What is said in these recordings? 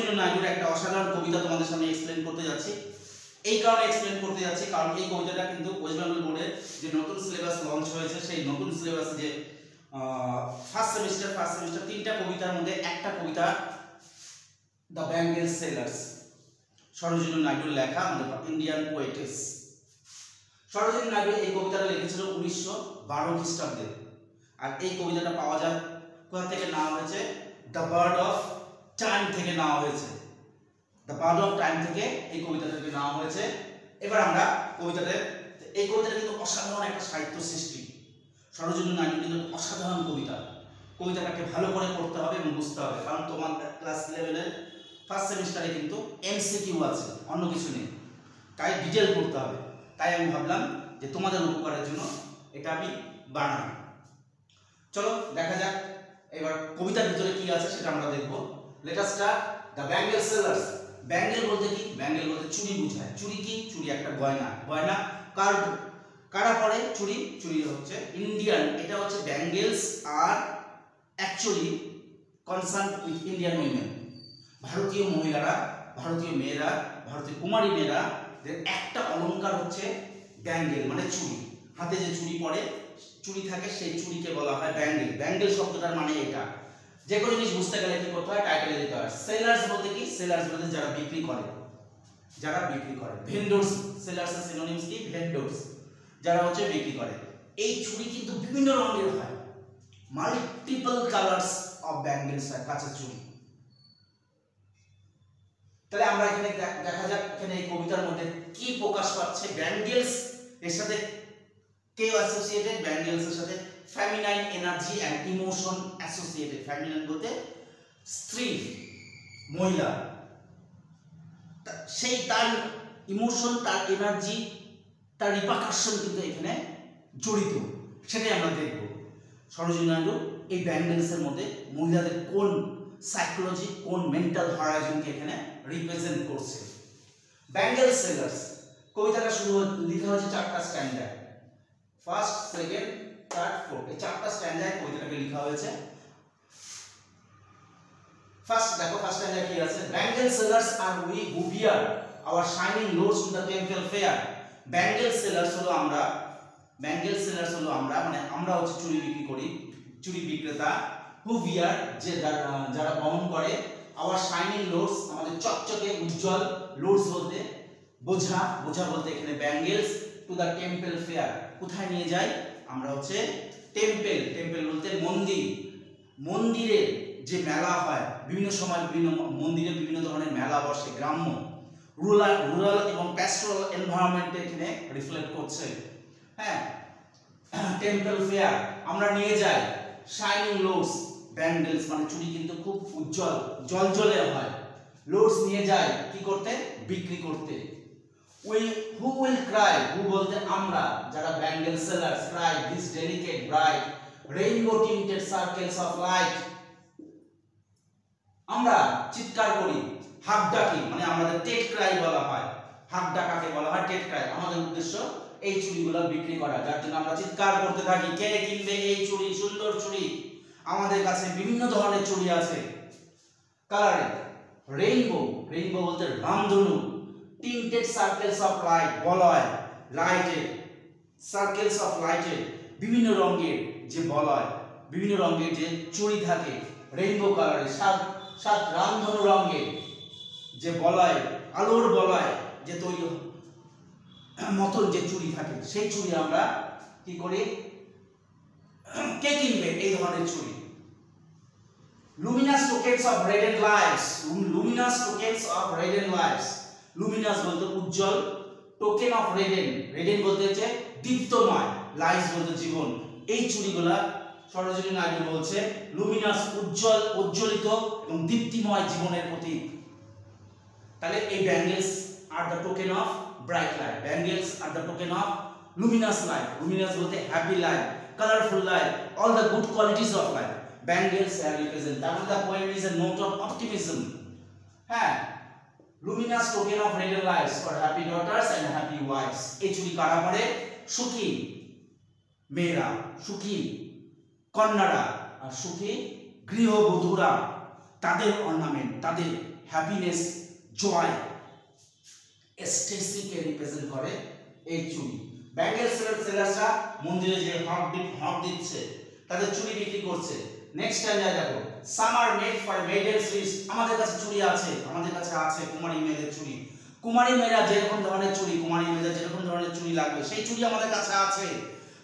সরোজিনী নাইডুর একটা অসাধারণ কবিতা তোমাদের সামনে এক্সপ্লেন করতে যাচ্ছি। এই কারণে এক্সপ্লেন করতে যাচ্ছি কারণ এই কবিতাটা কিন্তু ওয়েস্ট বেঙ্গল বোর্ডের যে নতুন সিলেবাস লঞ্চ হয়েছে সেই নতুন সিলেবাসে যে ফার্স্ট সেমিস্টার 3টা কবিতার মধ্যে একটা কবিতা দ্য বেঙ্গল সেলার্স, সরোজিনী নাইডুর লেখা, আমাদের ইন্ডিয়ান পোয়েটেস। সরোজিনী নাইডু এই কবিতাটা লিখেছিল 1912 খ্রিস্টাব্দে। আর এই কবিতাটা পাওয়া যায় কোথা থেকে নেওয়া হয়েছে? দ্য বার্ড অফ টাইম থেকে নেওয়া হয়েছে। দ্য বার্ড অফ টাইম থেকে এই কবিতাটা থেকে নেওয়া হয়েছে। এবার আমরা এই কবিতাটা কিন্তু অসাধারণ একটা সাহিত্য সৃষ্টি। সরোজিনী নাইডু কিন্তু অসাধারণ কবিতাটাকে ভালো করে পড়তে হবে এবং বুঝতে হবে, কারণ তোমার ক্লাস 11-এর ফার্স্ট সেমিস্টারে কিন্তু এমসিকিউ আছে, অন্য কিছু নেই, তাই ডিটেল পড়তে হবে। তাই আমি ভাবলাম যে তোমাদের উপকারের জন্য এটা আমি বানাই। চলো দেখা যাক এবার কবিতার ভিতরে কি আছে সেটা আমরা দেখব। Let us start. The bangle sellers. Bangle বলতে কি? বেঙ্গল বলতে চুড়ি বোঝায়। চুড়ি কি? চুড়ি একটা গয়না। কারা পরে চুড়ি? চুড়ি হচ্ছে ইন্ডিয়ান। এটা হচ্ছে বেঙ্গলস আর actually concern with Indian women. ভারতীয় মহিলারা, ভারতীয় মেয়েরা, ভারতীয় কুমারী মেয়েরা একটা অলংকার হচ্ছে ব্যাঙ্গেল, মানে চুড়ি। হাতে যে চুড়ি পরে, চুড়ি থাকে, সেই চুড়িকে বলা হয় ব্যাঙ্গেল। ব্যাঙ্গেল শব্দটার মানে এটা। যে কোনো জিনিস বুঝতে গেলে কি করতে হয়? টাইটেলে দিতে হয়। সেলার্স বলতে কি? সেলার্স বলতে যারা বিক্রি করে, ভেন্ডরস। সেলার্সের সিনোনিমস কি? ভেন্ডরস, যারা হচ্ছে বিক্রি করে। এই চুড়ি কিন্তু বিভিন্ন রঙের হয়, মাল্টিপল কালার্স অফ ব্যাঙ্গেলস হয় কাঁচের চুড়ি। তাহলে আমরা এখানে দেখা যাক এখানে এই কবিতার মধ্যে কি প্রকাশ পাচ্ছে। ব্যাঙ্গেলস এর সাথে কে অ্যাসোসিয়েটেড? ব্যাঙ্গেলস এর সাথে feminine energy and emotion associated. Feminine বলতে স্ত্রী, মহিলা, সেই তার ইমোশন, তার এনার্জি, তার রিপারকাশন কিন্তু এখানে জড়িত, সেটাই আমরা দেখব। সরোজিনী নাইডু এই ব্যাঙ্গেলস এর মধ্যে মহিলাদের কোন সাইকোলজি, কোন মেন্টাল হরাইজনকে এখানে রিপ্রেজেন্ট করছে। বেঙ্গল সেলার্স কবিতাটা লেখা হয়েছে 4টা standard, first, second, third, fourth. এই 4টা স্ট্যান্ডার্ড কবিতাটাকে লেখা হয়েছে। ফার্স্ট দেখো, ফার্স্ট স্ট্যান্ডার্ড কি আছে? Bangle sellers are we who bear our shining loads to the temple fair. Bangle sellers হলো আমরা, মানে আমরা হচ্ছে চুড়ি বিক্রি করি, চুড়ি বিক্রেতা। হু বিয়ার যে যারা বহন করে, আওয়ার শাইনিং লোডস আমাদের চকচকে উজ্জ্বল, লোডস বলতে বোঝা বলতে এখানে bangles, two the temple fair. কোথায় নিয়ে যায়? আমরা হচ্ছে টেম্পল বলতে মন্দিরে যে মেলা হয়, বিভিন্ন সময় বিভিন্ন মন্দিরে বিভিন্ন ধরনের মেলা বসে, গ্রাম্য, রুরাল এবং প্যাস্টোরাল এনভায়রনমেন্টে এখানে রিফ্লেক্ট করছে। হ্যাঁ, টেম্পল ফেয়ার আমরা নিয়ে যাই। শাইনিং লোডস, ব্যাঙ্গেলস মানে চুড়ি কিন্তু খুব উজ্জ্বল, জলজলে হয়। লোডস নিয়ে যায় কি করতে? বিক্রি করতে। হু উইল ক্রাই, হু বলতে আমরা, যারা bangle sellers, cry this delicate bright rainbow tinted circles of light. আমরা চিৎকার করি, হাক ডাকি, মানে আমাদের টেট ক্রাই বলা হয়। হাক ডাকাকে বলা হয় টেট ক্রাই। আমাদের উদ্দেশ্য এই চুড়িগুলো বিক্রি করা, যার জন্য আমরা চিৎকার করতে থাকি, কে কিনবে এই চুড়ি, সুন্দর চুড়ি। আমাদের কাছে বিভিন্ন ধরনের চুড়ি আছে কালারে। রেইনবো বলতে রামধনু। টিন্টেড সার্কেলস অফ লাইট, বলয়, লাইটের, সার্কেলস অফ লাইটের, বিভিন্ন রঙের যে বলয়, বিভিন্ন রঙের যে চুড়ি থাকে, রেইনবো কালারের, সাত রামধনু রঙের যে বলয়, আলোর বলয় যে তৈরি মতন যে চুড়ি থাকে, সেই চুড়ি আমরা কি করি? কে কিনবে এই ধরনের চুড়ি? Luminous tokens of radiant lights, Luminous tokens of radiant lights. Luminous বলতে উজ্জ্বল, টোকেন অফ রেডিয়েন্ট বলতে হচ্ছে দীপ্তময়, লাইটস বলতে জীবন। এই চুড়িগুলা সরোজিনী নাইডু বলছে লুমিনাস, উজ্জ্বলিত এবং দীপ্তিময় জীবনের প্রতীক। তাহলে এই bangles are the token of bright light, bangles are the token of luminous life. Luminous বলতে happy life, colorful life, all the good qualities of life. Bangles are represent. That is the poem is a note of optimism. হ্যাঁ, luminous token of radiant lives for happy daughters and happy wives. এই চুড়ি কারা পরে? সুখী মেয়েরা, সুখী কন্যারা আর সুখী গৃহবধূরা। তাদের অর্নামেন্ট, তাদের হ্যাপিনেস, জয়, এস্টেসিকে রিপ্রেজেন্ট করে এই চুড়ি। ব্যাঙ্গেল সেলার্সরা মন্দিরে যে হক দিচ্ছে, তাদের চুড়ি বিক্রি করছে। নেক্সট টাইম দেখো, some are made for maiden's wrist. আমাদের কাছে চুড়ি আছে, আমাদের কাছে আছে কুমারী মেয়েদের চুড়ি। কুমারী মেয়েরা যেরকম ধরনের চুড়ি, কুমারী মেয়েদের যেরকম ধরনের চুড়ি লাগবে সেই চুড়ি আমাদের কাছে আছে।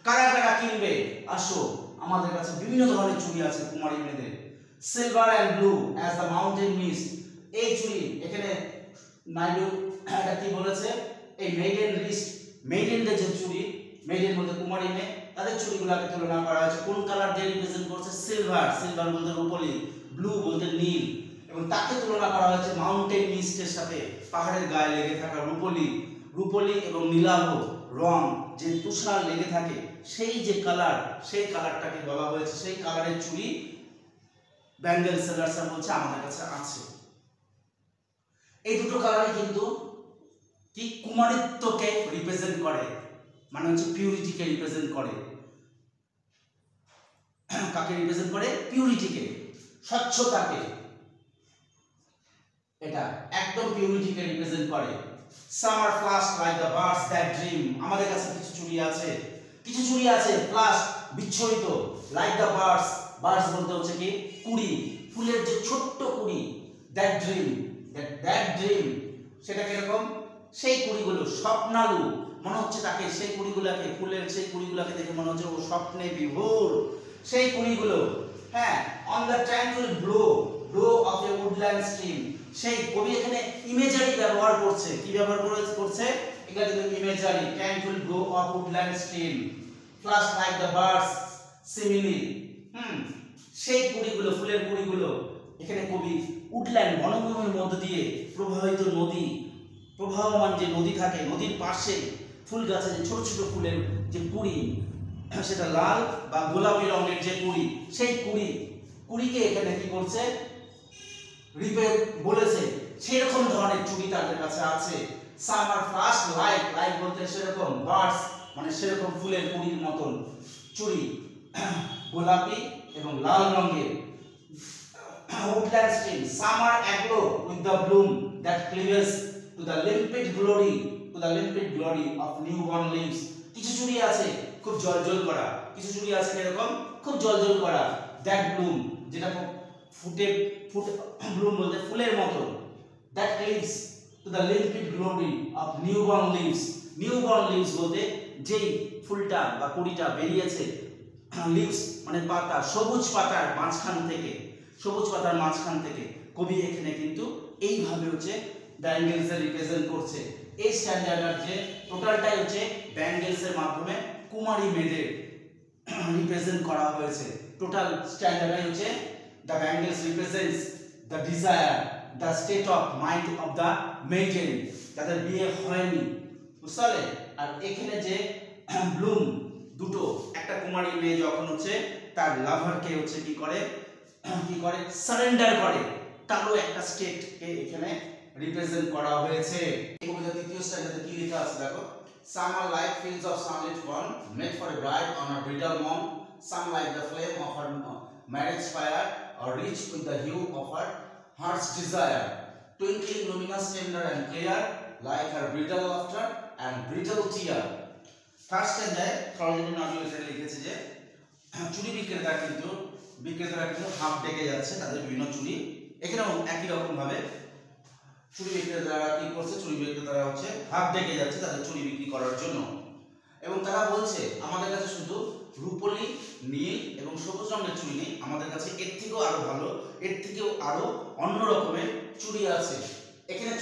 কারা কারা কিনবে? আসো, আমাদের কাছে বিভিন্ন ধরনের চুড়ি আছে কুমারী মেয়েদের। Silver and blue as the mountain mist. এই চুড়ি এখানে নাইডু এটা কি বলেছে, এই মেইডেন রিস্ট, মেইডেনদের যে চুড়ি, মেইডেন বলতে কুমারী মেয়ে, তাদের চুড়িগুলোকে তুলনা করা হয়েছে কোন কালার দিয়ে রিপ্রেজেন্ট করছে? সিলভার, সিলভার বলতে রূপলি, ব্লু বলতে নীল, এবং তাকে তুলনা করা হয়েছে মাউন্টেন মিস্টের সাথে, পাহাড়ের গায়ে লেগে থাকা রূপলি, রূপলি এবং নীলাভ রং যে তুষার লেগে থাকে, সেই যে কালার, সেই কালারটাকে বলা হয়েছে, সেই কালারের চুড়ি ব্যাঙ্গেল সেলার্সরা বলছে আমাদের কাছে আছে। এই দুটো কালারই কিন্তু কি কুমারিত্বকে রিপ্রেজেন্ট করে, মানে হচ্ছে পিউরিটিকে রিপ্রেজেন্ট করে। কাকে রিপ্রেজেন্ট করে? পিউরিটিকে, স্বচ্ছতাকে। এটা একদম পিউরিটিকে রিপ্রেজেন্ট করে। Some are flush like the birds that dream. আমাদের কাছে কিছু চুড়ি আছে, কিছু চুড়ি আছে ফ্লাশ, বিচ্ছরিত, লাইক দ্য বার্ডস, বার্ডস বলতে হচ্ছে কি কুড়ি, ফুলের যে ছোট্ট কুড়ি, দ্যাট ড্রিম, দ্যাট ড্রিম, সেটা কিরকম? সেই কুড়িগুলো স্বপ্নালু, মনে হচ্ছে তাকে, সেই কুড়িগুলোকে, ফুলের সেই কুড়িগুলোকে দেখে মনে হচ্ছে ও স্বপ্নে বিভোর, সেই কুড়িগুলো। হ্যাঁ, on the tranquil brow of a woodland stream. সেই কবি এখানে ইমেজারি ব্যবহার করছে। কি ব্যবহার করছে? এটা কিন্তু imagery. Tranquil brow of woodland stream, flush like the buds simile. সেই কুড়িগুলো, ফুলের কুড়িগুলো, এখানে কবি উডল্যান্ড, বনভূমির মধ্য দিয়ে প্রবাহিত নদী, প্রবাহমান যে নদী থাকে, নদীর পাশে ফুল গাছে যে ছোট ছোট ফুলের যে কুড়ি, সেটা লাল বা গোলাপি রঙের যে কুড়ি, সেই কুড়িকে এখানে কি করছে? বলেছে সেরকম ধরনের চুড়ি তাদের কাছে আছে। সামার ফ্লাশ লাইক বলতে সেরকম, বার্ডস মানে সেরকম ফুলের কুড়ির মতন চুড়ি, গোলাপি এবং লাল রঙের। woodland stream, summer aglow with the bloom that cleaves to the limpid glory of newborn leaves. কিছু চুড়ি আছে খুব জলজল করা, কিছু চুড়ি আছে এরকম খুব জলজল করা, that bloom যেটা bloom বলতে ফুলের মতো, that cleaves to the limpid glory of newborn leaves. newborn leaves বলতে যেই ফুলটা বা কুড়িটা বেরিয়েছে, লিভস মানে পাতা, সবুজ পাতার মাঝখান থেকে কবি এখানে কিন্তু এইভাবে হচ্ছে ব্যাঙ্গেলসের রিপ্রেজেন্ট করছে। এই স্ট্যান্ডার্ড যে টোটালটাই হচ্ছে ব্যাঙ্গেলসের মাধ্যমে কুমারী মেয়েদের রিপ্রেজেন্ট করা হয়েছে। টোটাল স্ট্যান্ডার্ডাই হচ্ছে the bangles represents the desire, the state of mind of the maiden, যাদের বিয়ে হয়নি, বুঝলে। আর এখানে যে ব্লুম, দুটো, একটা কুমারী মেয়ে যখন হচ্ছে তার লাভারকে হচ্ছে কি করে সারেন্ডার করে, তারও একটা স্টেটকে এখানে রিপ্রেজেন্ট করা হয়েছে। এই কবিতার তৃতীয় স্ট্যান্ডার্ডে কি লেখা আছে দেখো, summer like fields of sunlit corn made for a bride on a bridal morn, some like the flame of her marriage fire or rich with the hue of her heart's desire, twinkling luminous tender and clear like her bridal laughter and bridal tear. First স্ট্যান্ডার্ডে সরোজিনী নাইডু এখানে লিখেছে যে চুড়ি বিক্রেতারা কিন্তু half ডেকে যাচ্ছে তাদের বিভিন্ন চুড়ি। এখানেও একই রকম ভাবে চুড়ি বিক্রেতারা কি করছে, চুড়ি বিক্রেতারা হচ্ছে হাফ ডেকে যাচ্ছে তাদের চুড়ি বিক্রি করার জন্য, এবং তারা বলছে আমাদের কাছে শুধু রূপলি, নীল এবং সবুজ রঙের চুড়ি নেই, আমাদের কাছে এর থেকেও আরো ভালো, এর থেকেও আরো অন্য রকমের চুড়ি আছে। এখানে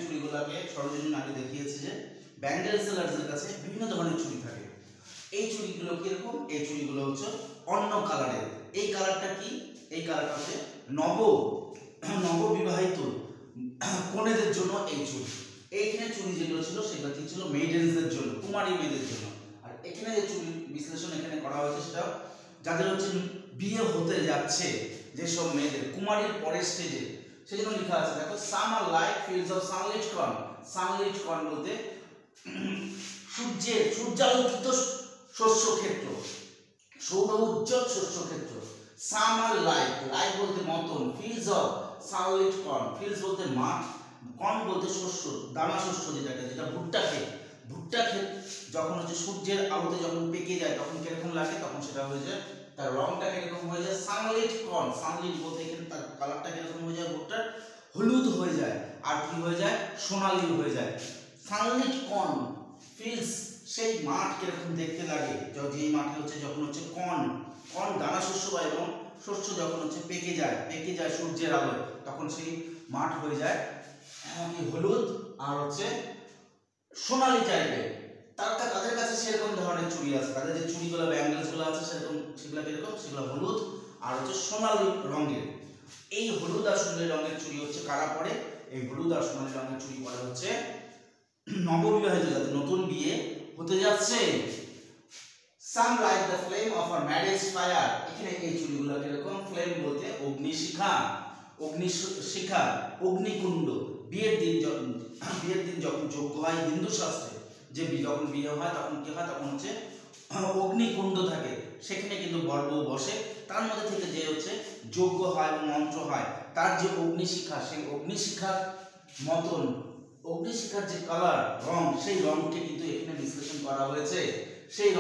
চুড়িগুলোকে সরোজিনী নাইডু দেখিয়েছে যে ব্যাঙ্গেল সেলার্সের কাছে বিভিন্ন ধরনের চুড়ি থাকে। এই চুড়িগুলো কিরকম? এই চুড়িগুলো হচ্ছে অন্য কালারের। এই কালারটা কি? এই কালারটা হচ্ছে নববিবাহিত কনেদের জন্য এই চুড়ি। এইখানে চুড়ি যেগুলো ছিল সেগুলো কি ছিল? মেইডেন্সদের জন্য, কুমারী মেয়েদের জন্য। আর এখানে যে চুড়ি বিশ্লেষণ এখানে করা হয়েছে সেটা যাদের হচ্ছে বিয়ে হতে যাচ্ছে, যেসব মেয়েদের কুমারীর পরের স্টেজে, সেজন্য লেখা আছে দেখো, summer like fields of sunlit corn. Sunlit corn বলতে সূর্যালোকিত শস্য ক্ষেত্র, সৌর উজ্জ্বল শস্য ক্ষেত্র, সামার লাইক, লাইক বলতে মতন, fields of sunlit corn, fields বলতে মাঠ, কর্ন বলতে শস্য, দানা শস্য যেটাকে, যেটা ভুট্টা ক্ষেত। ভুট্টা ক্ষেত যখন হচ্ছে সূর্যের আলোতে যখন পেকে যায় তখন কিরকম লাগে, তখন সেটা হয়ে যায়, তার রংটা কিরকম হয়ে যায়, সানলিট কর্ন, সানলিট বলতে এখানে তার কালারটা কিরকম হয়ে যায়, ভুট্টার হলুদ হয়ে যায়, আর কি হয়ে যায়, সোনালি হয়ে যায়। সানলিট কর্ন ফিল্ডস, সেই মাঠ কিরকম দেখতে লাগে, যেই মাঠে হচ্ছে যখন হচ্ছে কর্ন, কর্ন দানা শস্য বা এবং শস্য যখন হচ্ছে পেকে যায় সূর্যের আলোয়, তখন সেই মাঠ হয়ে যায় কি হলুদ আর হচ্ছে সোনালী টাইপের। তাদের কাছে সেরকম ধরনের চুড়ি আছে, তাদের যে চুড়িগুলো ব্যাঙ্গেলস গুলো আছে সেরকম, সেগুলো কিরকম, সেগুলো হলুদ আর হচ্ছে সোনালী রঙের। এই হলুদ আর সোনালী রঙের চুড়ি হচ্ছে কারা পরে, এই হলুদ আর সোনালী রঙের চুড়ি পরে হচ্ছে নববিবাহিত, যাদের নতুন বিয়ে হতে যাচ্ছে। Some like the flame of a marriage fire, এখানে এই চুড়িগুলো কিরকম, ফ্লেম বলতে অগ্নিশিখা, অগ্নিশিখা, অগ্নিকুণ্ড। বিয়ের দিন যখন যজ্ঞ হয় হিন্দু শাস্ত্রে, যে যখন বিয়ে হয় তখন কি হয়, তখন হচ্ছে অগ্নিকুণ্ড থাকে, সেখানে কিন্তু বর বউ বসে, তার মধ্যে থেকে যে হচ্ছে যজ্ঞ হয় এবং মন্ত্র হয়, তার যে অগ্নিশিখা, সেই অগ্নিশিখার মতন, অগ্নিশিখার যে কালার রং, সেই রংকে কিন্তু এখানে বিশ্লেষণ করা হয়েছে। সেই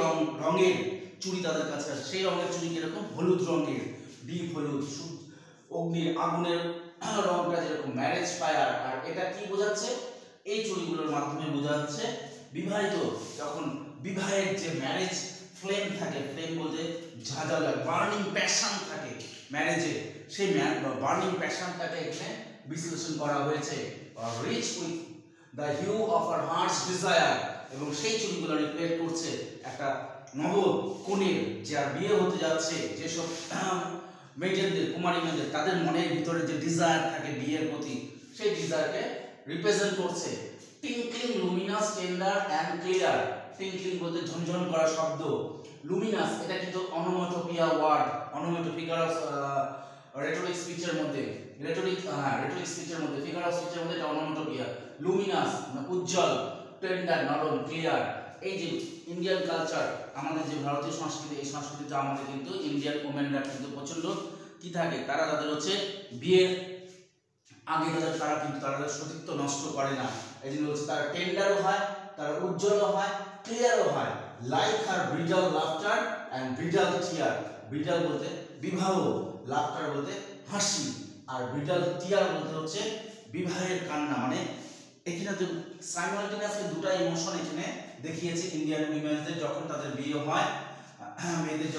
রঙের চুড়ি তাদের কাছে আছে, সেই রঙের চুড়ি কিরকম, হলুদ রঙের, ডিপ হলুদ, অগ্নির আগুনের রংটা যেরকম ম্যারেজ ফায়ার। আর এটা কি বোঝাচ্ছে, এই চুড়িগুলোর মাধ্যমে বোঝা যাচ্ছে বিবাহিত, যখন বিবাহের যে ম্যারেজ ফ্লেম থাকে, ফ্লেম বলতে ঝাঁঝালা বার্নিং প্যাশন থাকে ম্যারেজে, সেই বার্নিং প্যাশনটাকে এখানে বিশ্লেষণ করা হয়েছে। Rich with the hue of her heart's desire, এবং সেই চুড়িগুলো রিফ্লেক্ট করছে একটা নব কনের, যার বিয়ে হতে যাচ্ছে, যেসব মেয়েদের, কুমারী মেয়েদের, তাদের মনের ভিতরে যে ডিজায়ার থাকে বিয়ের প্রতি, সেই ডিজায়ারকে রিপ্রেজেন্ট করছে। টিঙ্কলিং, লুমিনাস, টেন্ডার অ্যান্ড ক্লিয়ার। টিঙ্কলিং বলতে ঝনঝন করা শব্দ, লুমিনাস এটা কিন্তু অনোমাটোপিয়া ওয়ার্ড, ফিগার অফ রেটরিক স্পিচের মধ্যে, রেটরিক স্পিচের মধ্যে, ফিগার অফ স্পিচের মধ্যে এটা অনোমাটোপিয়া। লুমিনাস উজ্জ্বল, টেন্ডার নরম, ক্লিয়ার। এই যে ইন্ডিয়ান কালচার, আমাদের যে ভারতীয় সংস্কৃতি, এই সংস্কৃতিতে আমাদের কিন্তু ইন্ডিয়ান ওমেনরা কিন্তু প্রচন্ড কি থাকে, তারা তাদের হচ্ছে বিয়ের আগে তারা কিন্তু তাদের সতীত্ব নষ্ট করে না, এই জন্য হচ্ছে তারা টেন্ডারও হয়, তারা উজ্জ্বলও হয়, ক্লিয়ারও হয়। লাইক হার ব্রিডাল লাফটার অ্যান্ড ব্রিডাল টিয়ার। ব্রিডাল বলতে বিবাহ, লাফটার বলতে হাসি, আর ব্রিডাল টিয়ার বলতে হচ্ছে বিবাহের কান্না। মানে এখানে তো সাইমালটেনিয়াসলি দুটো ইমোশন এখানে দেখিয়েছে ইন্ডিয়ান উইমেনদের, যখন তাদের বিয়ে হয়, মেয়েদের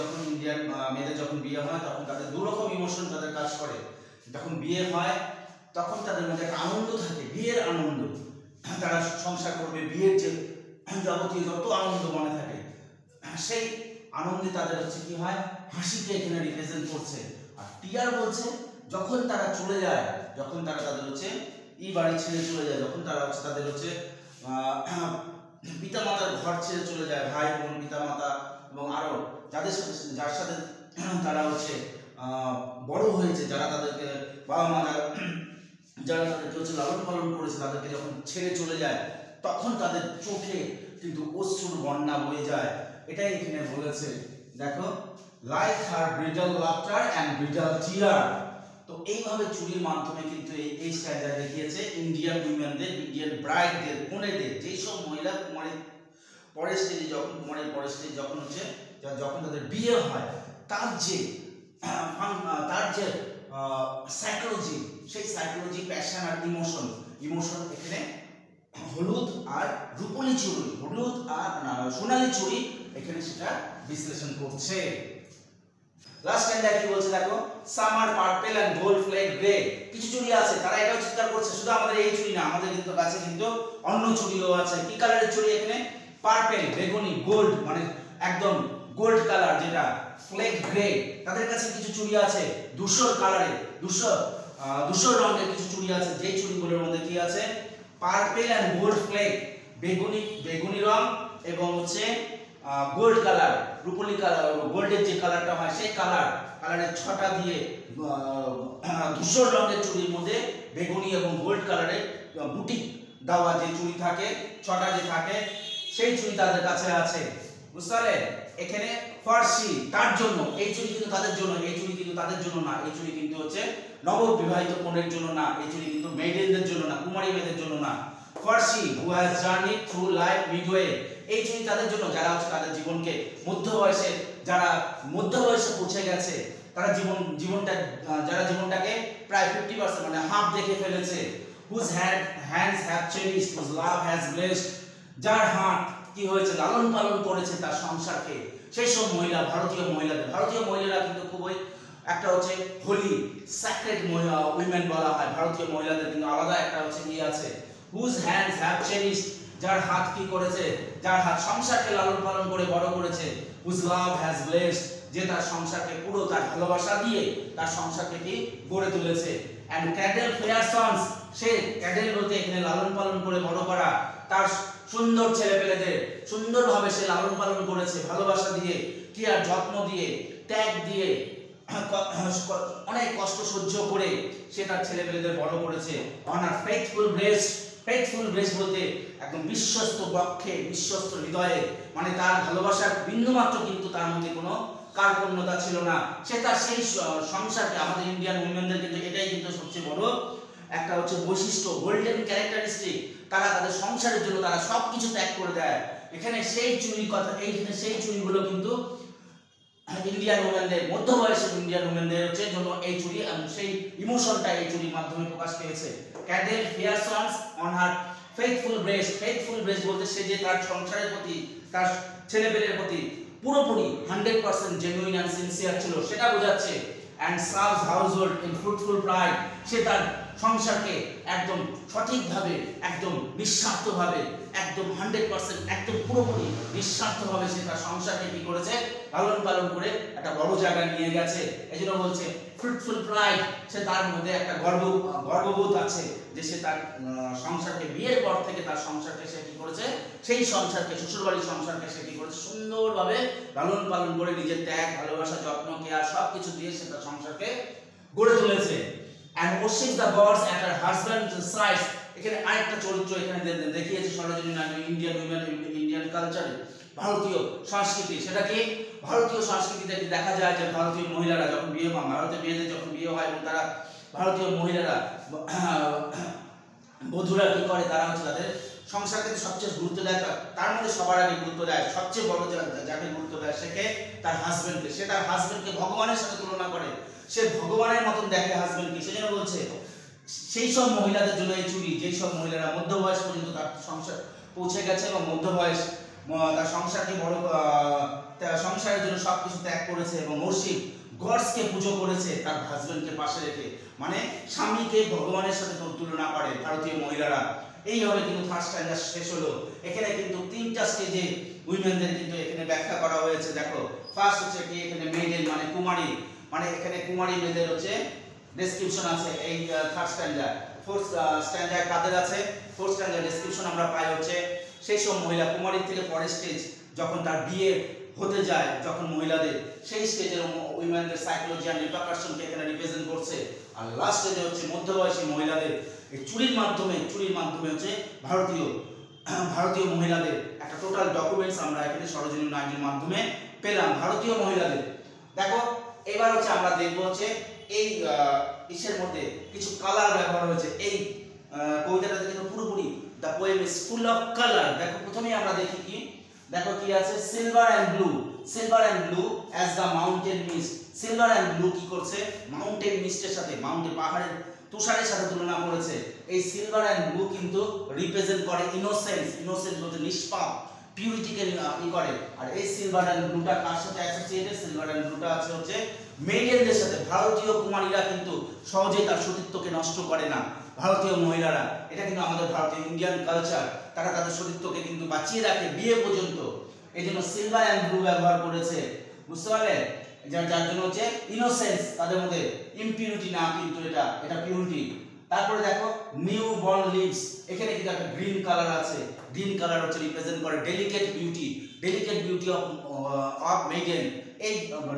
যখন বিয়ে হয় তখন তাদের দুরকম ইমোশন তাদের কাজ করে। যখন বিয়ে হয় তখন তাদের মধ্যে একটা আনন্দ থাকে, বিয়ের আনন্দ, তারা সংসার করবে, বিয়ের যে যাবতীয় যত আনন্দ মনে থাকে, সেই আনন্দে তাদের হচ্ছে কি হয়, হাসিকে এখানে রিপ্রেজেন্ট করছে। আর টিয়ার বলছে যখন তারা চলে যায়, যখন তারা তাদের হচ্ছে বাড়ি ছেড়ে চলে যায়, যখন তারা হচ্ছে তাদের হচ্ছে পিতামাতার ঘর ছেড়ে চলে যায়, ভাই বোন, পিতামাতা এবং আরো যার সাথে তারা হচ্ছে বড় হয়েছে, যারা তাদেরকে বাবা মা যারা তাদেরকে হচ্ছে লালন পালন করেছে, তাদেরকে যখন ছেড়ে চলে যায়, তখন তাদের চোখে কিন্তু অশ্রুর বন্যা বয়ে যায়। এটাই এখানে বলেছে, দেখো, লাইক হার ব্রিডাল লাফটার অ্যান্ড ব্রিডাল টিয়ার। তো এইভাবে চুরির মাধ্যমে কিন্তু এই স্ট্যান্ডার্ড দেখিয়েছে ইন্ডিয়ান উইমেনদের, ইন্ডিয়ান ব্রাইডদের, কনেদের, যেই সব মহিলা কুমারীর পরের স্টেজে, যখন হচ্ছে যখন তাদের বিয়ে হয়, তার যে সাইকোলজি, সেই সাইকোলজি, প্যাশন আর ইমোশন এখানে হলুদ আর রূপলি চুড়ি, হলুদ আর সোনালী চুড়ি এখানে সেটা বিশ্লেষণ করছে। লাস্ট স্ট্যান্ডার্ড কি বলছে দেখো, some are purple and gold flake grey. কিছু চুড়ি আছে তারা এটাও চিৎকার করছে, শুধু আমাদের এই চুড়ি না, আমাদের কিন্তু কাছে কিন্তু অন্য চুড়িও আছে। কি কালারের চুড়ি এখানে, পার্পল বেগুনি, গোল্ড মানে একদম গোল্ড কালার যেটা, ফ্লেক গ্রে। তাদের কাছে কিছু চুড়ি আছে ধূসর কালারের, ধূসর রঙের কিছু চুড়ি আছে, যেই চুড়িগুলোর মধ্যে কি আছে, পার্পল এন্ড গোল্ড ফ্লেক, বেগুনি রং এবং হচ্ছে গোল্ড কালার, রূপলি কালার, গোল্ডের যে কালারটা হয় সেই কালারের ছটা দিয়ে ধূসর রঙের চুড়ির মধ্যে বেগুনি এবং গোল্ড কালারের বুটিক দেওয়া যে চুড়ি থাকে, ছটা যে থাকে, সেই চুড়ি তাদের কাছে আছে। বুঝতে পারলে, এখানে ফার্সি তার জন্য, এই চুড়ি কিন্তু তাদের জন্য, এই চুড়ি কিন্তু তাদের জন্য না, এই চুড়ি কিন্তু হচ্ছে নববিবাহিত কনের জন্য না, এই চুড়ি কিন্তু মেইডেনদের জন্য না, কুমারী মেয়েদের জন্য না। For she who has journeyed through life midway, এই চুড়ি তাদের জন্য যারা হচ্ছে তাদের জীবনকে যারা মধ্য বয়সে পৌঁছে গেছে, তারা যারা জীবনটাকে প্রায় 50% মানে হাফ দেখে ফেলেছে। whose hands have cherished, whose love has blessed, যার হাত কি হয়েছে লালন পালন করেছে তার সংসারকে, সেই সব মহিলা, ভারতীয় মহিলারা কিন্তু খুবই একটা হচ্ছে হোলি স্যাক্রেড উইমেন বলা হয়। ভারতীয় মহিলাদের কিন্তু আলাদা একটা হচ্ছে কি আছে, whose hands have cherished, যার হাত কি করেছে, যার হাত সংসারকে লালন পালন করে বড় করেছে। whose love has blessed, যে তার সংসারকে পুরো তার ভালোবাসা দিয়ে তার সংসারকে কি গড়ে তুলেছে। and cradle fair sons, সে ক্যাডেল বলতে এখানে লালন পালন করে বড় করা তার সুন্দর ছেলেপেলেদের সুন্দরভাবে সে লালন পালন করেছে, ভালোবাসা দিয়ে, কেয়ার যত্ন দিয়ে, ত্যাগ দিয়ে, অনেক কষ্ট সহ্য করে সে তার ছেলেপেলেদের বড় করেছে। on a faithful breast বলতে একদম বিশ্বস্ত বক্ষে, বিশ্বস্ত হৃদয়ে, মানে তার ভালোবাসার বিন্দুমাত্র কিন্তু তার মধ্যে কোনো কার্পণ্যতা ছিল না। সে তার সেই সংসারকে, আমাদের ইন্ডিয়ান উইমেনদের কিন্তু এটাই কিন্তু সবচেয়ে বড় একটা হচ্ছে বৈশিষ্ট্য, গোল্ডেন ক্যারেক্টারিস্টিক। তারা তাদের সংসারের জন্য তারা সবকিছু ত্যাগ করে দেয়। এখানে সেই চুরির কথা, এইখানে সেই চুরিগুলো কিন্তু ইন্ডিয়ান উইমেনদের, মধ্যবয়সের ইন্ডিয়ান উইমেনদের হচ্ছে জন্য এই চুরি, এবং সেই ইমোশনটা এই চুরির মাধ্যমে প্রকাশ পেয়েছে। Cradled fair sons on her faithful breast বলতে সে যে তার সংসারের প্রতি, তার ছেলেপেলের প্রতি পুরোপুরি 100% জেনুইন এন্ড সিনসিয়ার ছিল, সেটা বোঝাচ্ছে। and serves household in fruitful pride, সে তার সংসারকে একদম সঠিকভাবে, একদম নিঃস্বার্থভাবে, একদম 100% একদম পুরোপুরি নিঃস্বার্থভাবে সে তার সংসারকে কি করেছে, লালন পালন করে একটা বড় জায়গায় নিয়ে গেছে। এজন্য বলছে ফ্রুটফুল প্রাইড, সে তার মধ্যে একটা গর্ববোধ আছে যে সে তার সংসারকে, বিয়ের পর থেকে তার সংসারকে সে কি করেছে, সেই সংসারকে, শ্বশুরবাড়ির সংসারকে সে কি করেছে, সুন্দরভাবে লালন পালন করে নিজের ত্যাগ, ভালোবাসা, যত্ন, কেয়ার সবকিছু দিয়ে সে তার সংসারকে গড়ে তুলেছে। and worships the gods at her husband's side, এখানে আরেকটা চরিত্র এখানে দেখিয়েছে Sarojini Naidu Indian women, Indian কালচারে, ভারতীয় সংস্কৃতি। সেটা কি, ভারতীয় সংস্কৃতিতে দেখা যায় যে ভারতীয় মহিলারা যখন বিয়ে হয়, ভারতীয় মেয়েদের যখন বিয়ে হয় এবং তারা ভারতীয় মহিলারা বধূরা কি করে, তারা হচ্ছে তাদের সংসারকে সবচেয়ে গুরুত্ব দেয়, তার মধ্যে সবার আগে গুরুত্ব দেয়, সবচেয়ে বড় যাকে গুরুত্ব দেয় সেকে তার হাজবেন্ডকে, সে তার হাজবেন্ডকে ভগবানের সাথে তুলনা করে, সে ভগবানের মতন দেখে হাজবেন্ডকে। সেজন্য বলছে সেই সব মহিলাদের জন্য এই চুরি, যেই সব মহিলারা মধ্য বয়স পর্যন্ত তার সংসার পৌঁছে গেছে এবং মধ্য বয়স তার সংসারকে বড়, সংসারের জন্য সবকিছু ত্যাগ করেছে এবং worship গডসকে পুজো করেছে তার হাজবেন্ডকে পাশে রেখে, মানে স্বামীকে ভগবানের সাথে তুলনা করে ভারতীয় মহিলারা। এইভাবে কিন্তু থার্ড স্ট্যান্ডার্ড শেষ হলো। এখানে কিন্তু তিনটা স্টেজে উইমেনদের কিন্তু এখানে ব্যাখ্যা করা হয়েছে। দেখো, ফার্স্ট হচ্ছে কি, এখানে মেয়েদের মানে কুমারী, মানে এখানে কুমারী মেয়েদের হচ্ছে ডেসক্রিপশন আছে এই থার্ড স্ট্যান্ডার্ড। ফোর্থ স্ট্যান্ডার্ড কাদের আছে, ফোর্থ স্ট্যান্ডার্ড ডেসক্রিপশন আমরা পাই হচ্ছে সেই সব মহিলা, কুমারীর থেকে পরের স্টেজ যখন তার বিয়ে হতে যায়, যখন মহিলাদের সেই স্টেজের উইমেনদের সাইকোলজি আর রিপারকাশনকে এখানে রিপ্রেজেন্ট করছে। আর লাস্ট স্টেজে হচ্ছে মধ্যবয়সী মহিলাদের এই চুরির মাধ্যমে হচ্ছে ভারতীয় মহিলাদের একটা টোটাল ডকুমেন্টস আমরা এখানে সরোজিনী নাইডুর মাধ্যমে পেলাম ভারতীয় মহিলাদের। দেখো, এবার হচ্ছে আমরা দেখবো হচ্ছে এই ইসের মধ্যে কিছু কালার ব্যবহার হয়েছে এই কবিতাটাতে, কিন্তু পুরোপুরি the poem is full of colour. দেখো, প্রথমেই আমরা দেখি কি, দেখো কি আছে, silver and blue as the mountain mist. Silver and blue কি করছে, মাউন্টেন মিস্টের সাথে, মাউন্টেন পাহাড়ের তুষারের সাথে তুলনা করেছে। এই সিলভার অ্যান্ড ব্লু কিন্তু রিপ্রেজেন্ট করে ইনোসেন্স বলতে নিষ্পাপ, পিউরিটিকে করে। আর এই সিলভার অ্যান্ড ব্লুটা কার সাথে অ্যাসোসিয়েটেড, সিলভার অ্যান্ড ব্লুটা আছে হচ্ছে মেইডেনদের সাথে। ভারতীয় কুমারীরা কিন্তু সহজেই তার সতীত্বকে নষ্ট করে না, ভারতীয় মহিলারা, এটা কিন্তু আমাদের ভারতীয় ইন্ডিয়ান কালচার, তারা তাদের সতীত্বকে কিন্তু বাঁচিয়ে রাখে বিয়ে পর্যন্ত। এই জন্য সিলভার অ্যান্ড ব্লু ব্যবহার করেছে, বুঝতে পারলে, যার জন্য হচ্ছে ইনোসেন্স, তাদের মধ্যে ইমপিউরিটি না, কিন্তু এটা পিউরিটি। তারপরে দেখো নিউ বর্ন লিভস, এখানে কিন্তু একটা গ্রিন কালার আছে, গ্রিন কালার হচ্ছে রিপ্রেজেন্ট করে ডেলিকেট বিউটি অফ মেইডেন। এই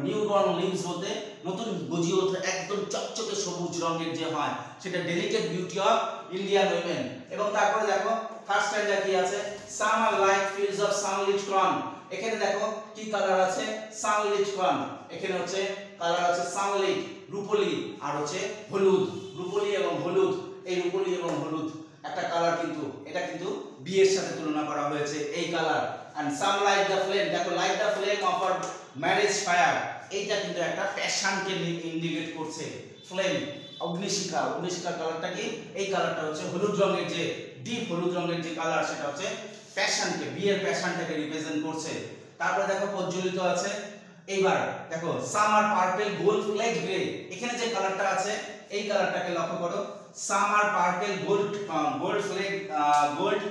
নিউ বর্ন লিভস বলতে নতুন গজিয়ে ওঠা একদম চকচকে সবুজ রঙের যে হয়, সেটা delicate beauty of Indian women. এবং তারপরে দেখো থার্ড স্ট্যান্ডার্ড কি আছে, summer like fields of sunlit corn. এখানে দেখো কি কালার আছে, সানলিট কর্ন, এখানে হচ্ছে কালার আছে সানলাইট রূপলি আর হচ্ছে হলুদ, রূপলি এবং হলুদ, এই রূপলি এবং হলুদ একটা কালার, কিন্তু এটা কিন্তু বিয়ের সাথে তুলনা করা হয়েছে এই colour. And some light the flame, দেখো light the flame of our marriage fire, এইটা কিন্তু একটা প্যাশনকে ইন্ডিকেট করছে। ফ্লেম অগ্নিশিখা, অগ্নিশিখার কালারটা কি, এই কালারটা হচ্ছে হলুদ রঙের, যে ডিপ হলুদ রঙের যে কালার সেটা হচ্ছে প্যাশনকে, বিয়ের প্যাশনটাকে রিপ্রেজেন্ট করছে। তারপরে দেখো প্রজ্বলিত আছে, এইবার দেখো some are purple gold flake grey, এখানে যে কালারটা আছে এই কালারটাকে লক্ষ্য করো, some are purple gold gold flake gold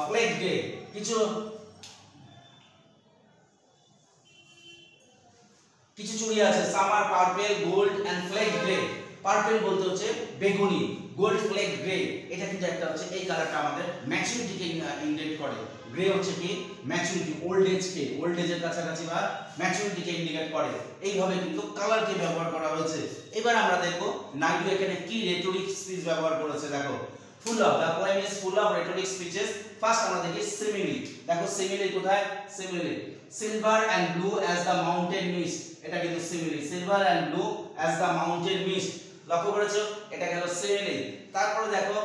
flake grey, কিছু চুড়ি আছে some are purple gold and flake grey, purple বলতে হচ্ছে বেগুনি, গোল্ড ফ্লেক গ্রে এটা কিন্তু একটা হচ্ছে, এই কালারটা আমাদের ম্যাচুরিটিকে ইন্ডিকেট করে। গ্রে হচ্ছে কি ম্যাচুরিটি, ওল্ড এজকে, ওল্ড এজের কাছাকাছি বা ম্যাচুরিটিকে ইন্ডিকেট করে। এইভাবে কিন্তু কালারকে ব্যবহার করা হয়েছে। এবার আমরা দেখব নাইডু এখানে কি রেটরিক স্পিচ ব্যবহার করেছে। দেখো full of the poem is full of rhetoric speeches. First আমরা দেখি সিমিলি, দেখো সিমিলি কোথায়, simile silver and blue as the mountain mist, এটা কিন্তু simile, silver and blue as the mountain mist, লক্ষ্য করেছো এটা গেল সিমিলি। তারপরে দেখো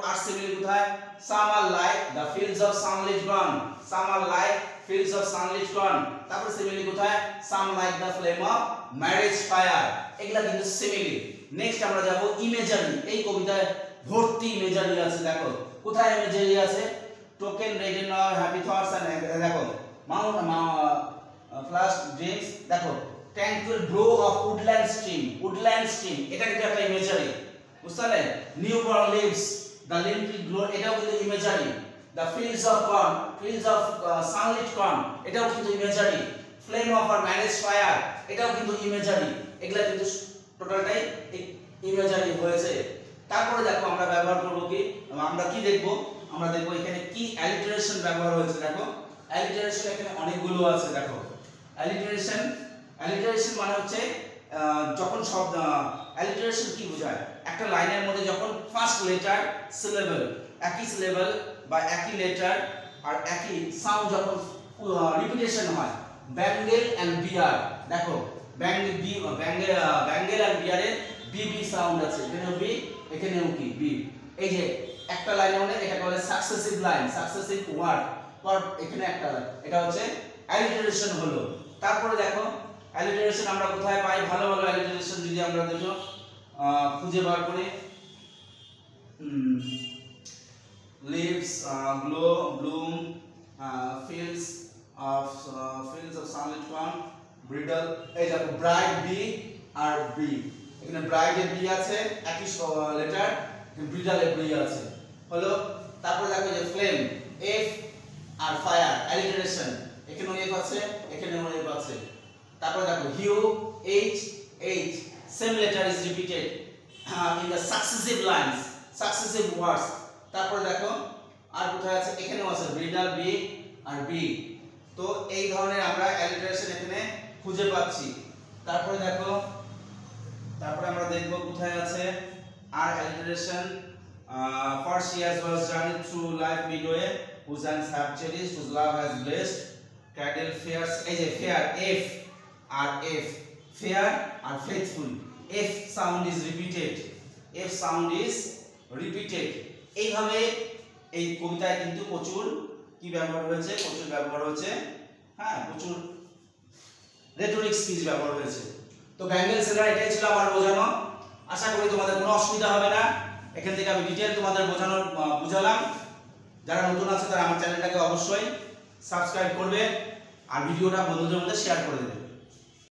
আর সিমিলি কোথায়, some are like the fields of sunlit corn, some are like fields of sunlit corn. তারপরে সিমিলি কোথায়, some like the flame of marriage fire, এগুলা কিন্তু সিমিলি। নেক্সট আমরা যাব ইমেজারি, এই কবিতায় ভর্তি ইমেজারি আছে। দেখো কোথায় ইমেজারি আছে, token redden or happy thoughts and দেখো মাউন্ট ফ্লাশ ড্রিমস, দেখো tranquil brow of woodland stream, woodland stream এটা কিন্তু একটা ইমেজারি, বুঝতে পারলে। Newborn leaves the limpid glow, এটাও কিন্তু imagery. The fields of corn, fields of sunlit corn, এটাও কিন্তু imagery. Flame of her marriage fire, এটাও কিন্তু ইমেজারি। এগুলা কিন্তু টোটালটাই ইমেজারি হয়েছে। তারপরে দেখো আমরা ব্যবহার করব কি, আমরা কি দেখব, আমরা দেখব এখানে কি অ্যালিটারেশন ব্যবহার হয়েছে। দেখো অ্যালিটারেশন এখানে অনেকগুলো আছে। দেখো অ্যালিটারেশন মানে হচ্ছে যখন শব্দ, অ্যালিটারেশন কি বোঝায়, একটা লাইনের মধ্যে যখন ফার্স্ট লেটার সিলেবল, একই সিলেবল বা একই লেটার আর একই সাউন্ড যখন রিপিটেশন হয়, ব্যাঙ্গেল এন্ড বিয়ার, দেখো ব্যাঙ্গেল এন্ড বিয়ারে বি সাউন্ড আছে, এখানেও বি এখানেও কি বি, এই যে একটা লাইনের মধ্যে এটাকে বলে সাকসেসিভ লাইন, সাকসেসিভ ওয়ার্ড পর এখানে একটা লাইন, এটা হচ্ছে অ্যালিটারেশন হলো। তারপরে দেখো অ্যালিটারেশন আমরা কোথায় পাই, ভালো অ্যালিটারেশন যদি আমরা দেখো খুঁজে বার করি, leaves glow bloom fields of sunlit corn, bridal, এই দেখো ব্রাইড বি আর বি, এখানে ব্রাইড এর বি আছে একই লেটার, ব্রিডাল এর বি আছে হলো। তারপরে দেখো যে ফ্লেম এফ আর ফায়ার অ্যালিটারেশন, এখানেও এফ আছে এখানেও এফ আছে। তারপরে দেখো hue H same letter is repeated in the successive lines, successive words. তারপরে দেখো আর কোথায় আছে, এখানেও আছে ব্রিডাল বি আর বি। তো এই ধরনের আমরা অ্যালিটারেশন এখানে খুঁজে পাচ্ছি। তারপরে দেখো আমরা দেখব কোথায় আছে আর alliteration, for she has was journeyed through life midway, whose hands have cherished, whose love has blessed, cradle fairs, এই যে fair f R f, fair R faithful, f sound is repeated, এইভাবে এই কবিতায় কিন্তু প্রচুর কি ব্যবহার হয়েছে, হ্যাঁ প্রচুর রেটরিক স্পিচ ব্যবহার হয়েছে। তো ব্যাঙ্গেল সেলার এটাই ছিল আমার বোঝানো, আশা করি তোমাদের কোনো অসুবিধা হবে না। এখান থেকে আমি ডিটেইল তোমাদের বুঝালাম। যারা নতুন আছে তারা আমার চ্যানেলটাকে অবশ্যই সাবস্ক্রাইব করবে আর ভিডিওটা বন্ধুদের মধ্যে শেয়ার করে দেবে।